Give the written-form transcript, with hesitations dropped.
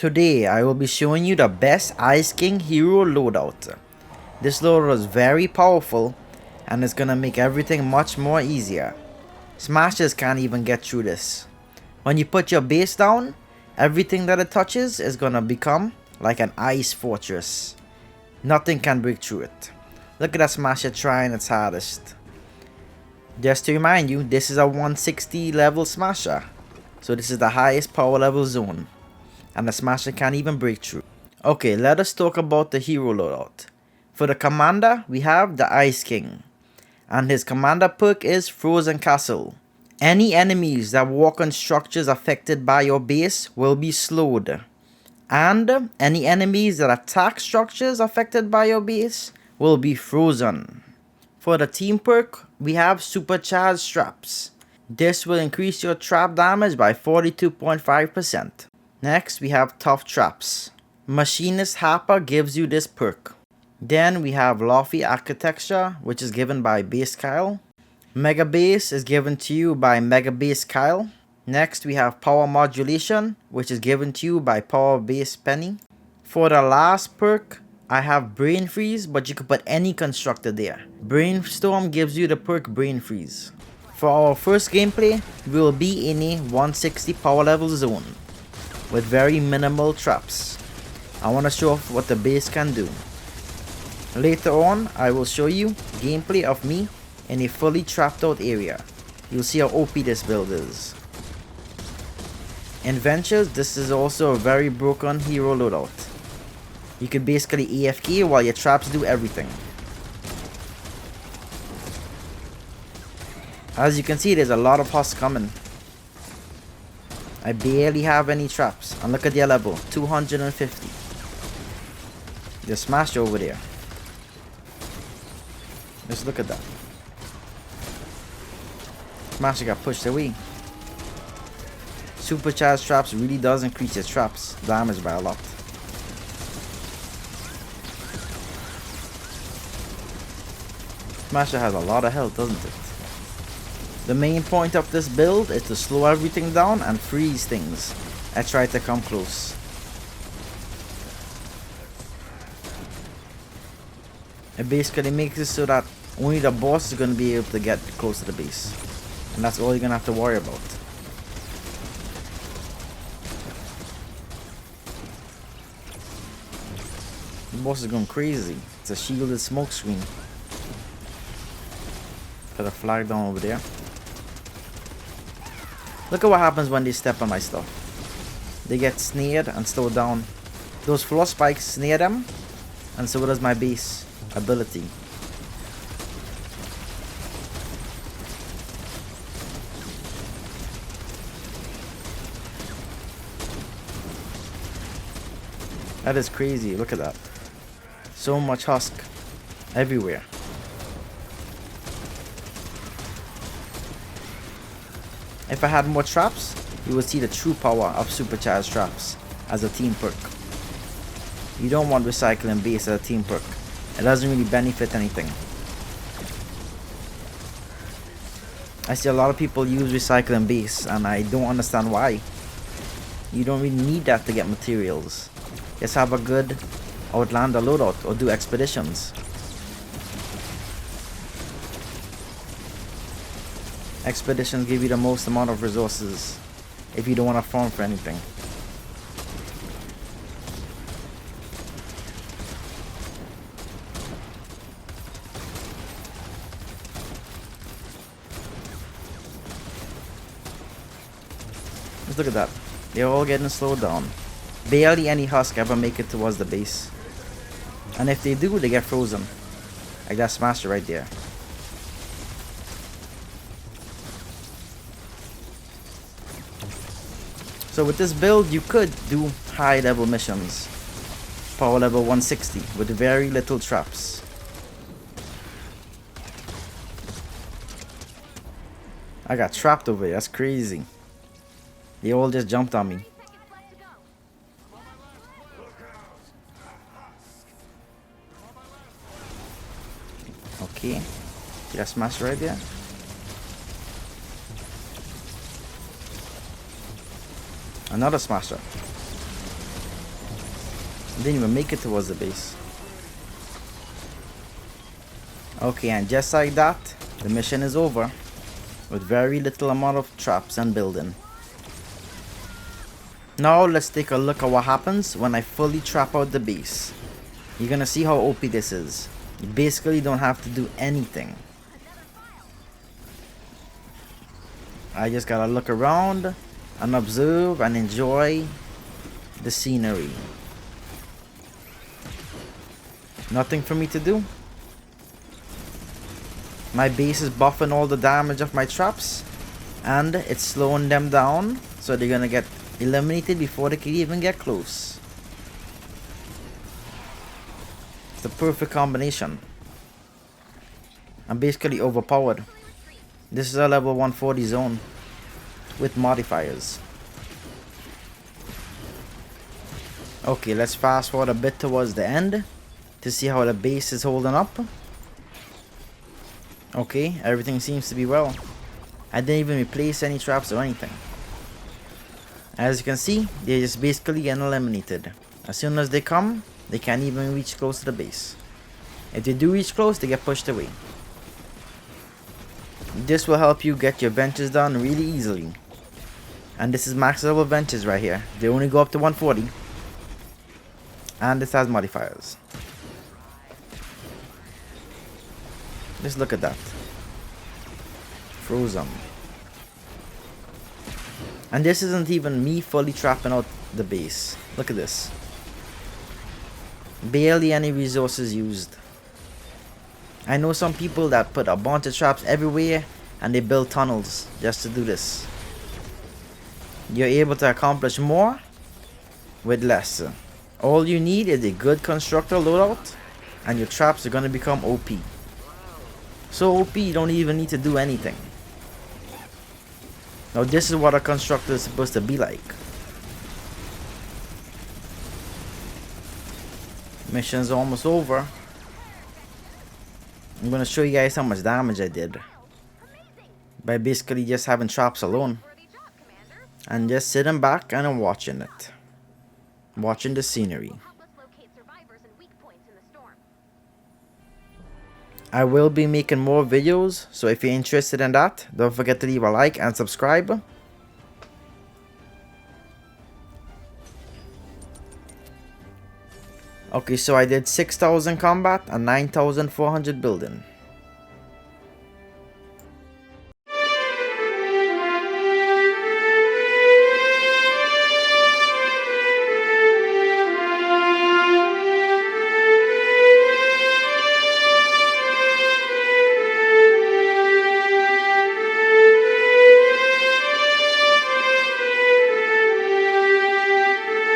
Today I will be showing you the best Ice King hero loadout. This loadout is very powerful and it's gonna make everything much more easier. Smashers can't even get through this. When you put your base down, everything that it touches is gonna become like an ice fortress. Nothing can break through it. Look at that Smasher trying its hardest. Just to remind you, this is a 160 level Smasher. So this is the highest power level zone. And the Smasher can't even break through. Okay, let us talk about the hero loadout. For the commander, we have the Ice King. And his commander perk is Frozen Castle. Any enemies that walk on structures affected by your base will be slowed. And any enemies that attack structures affected by your base will be frozen. For the team perk, we have Supercharged Traps. This will increase your trap damage by 42.5%. Next, we have Tough Traps. Machinist Harper gives you this perk. Then we have Lofty Architecture, which is given by Base Kyle. Mega Base is given to you by Mega Base Kyle. Next, we have Power Modulation, which is given to you by Power Base Penny. For the last perk, I have Brain Freeze, but you could put any constructor there. Brainstorm gives you the perk Brain Freeze. For our first gameplay, we will be in a 160 power level zone with very minimal traps. I want to show off what the base can do. Later on, I will show you gameplay of me in a fully trapped out area. You'll see how OP this build is. In Ventures, this is also a very broken hero loadout. You can basically AFK while your traps do everything. As you can see, there's a lot of husks coming. I barely have any traps. And look at their level, 250. There's Smasher over there. Just look at that. Smasher got pushed away. Supercharged Traps really does increase your traps damage by a lot. Smasher has a lot of health, doesn't it? The main point of this build is to slow everything down and freeze things. I try to come close. It basically makes it so that only the boss is going to be able to get close to the base. And that's all you're going to have to worry about. The boss is going crazy. It's a shielded smoke screen. Put a flag down over there. Look at what happens when they step on my stuff. They get snared and slowed down. Those floor spikes snare them, and so does my base ability. That is crazy, look at that. So much husk everywhere. If I had more traps, you would see the true power of Supercharged Traps as a team perk. You don't want Recycling Base as a team perk. It doesn't really benefit anything. I see a lot of people use Recycling Base and I don't understand why. You don't really need that to get materials. Just have a good Outlander loadout or do expeditions. Expeditions give you the most amount of resources if you don't want to farm for anything. Just look at that. They're all getting slowed down. Barely any husk ever make it towards the base. And if they do, they get frozen. Like that Smasher right there. So with this build, you could do high level missions. Power level 160 with very little traps. I got trapped over here, that's crazy. They all just jumped on me. Okay, see that Smash right there? Another Smasher. Didn't even make it towards the base. Okay, and just like that, the mission is over. With very little amount of traps and building. Now let's take a look at what happens when I fully trap out the base. You're gonna see how OP this is. You basically don't have to do anything. I just gotta look around and observe and enjoy the scenery. Nothing for me to do. My base is buffing all the damage of my traps, and it's slowing them down, so they're gonna get eliminated before they can even get close. It's the perfect combination. I'm basically overpowered. This is a level 140 zone with modifiers. Okay, let's fast forward a bit towards the end to see how the base is holding up. Okay, everything seems to be well. I didn't even replace any traps or anything. As you can see, they're just basically getting eliminated. As soon as they come, they can't even reach close to the base. If they do reach close, they get pushed away. This will help you get your benches done really easily. And this is max level benches right here. They only go up to 140. And this has modifiers. Just look at that. Frozen. And this isn't even me fully trapping out the base. Look at this. Barely any resources used. I know some people that put a bunch of traps everywhere and they build tunnels just to do this. You're able to accomplish more with less. All you need is a good constructor loadout and your traps are going to become OP. So OP, you don't even need to do anything. Now this is what a constructor is supposed to be like. Mission's almost over. I'm gonna show you guys how much damage I did by basically just having traps alone and just sitting back and watching it, watching the scenery. I will be making more videos, so if you're interested in that, don't forget to leave a like and subscribe. Okay, so I did 6,000 combat and 9,400 building.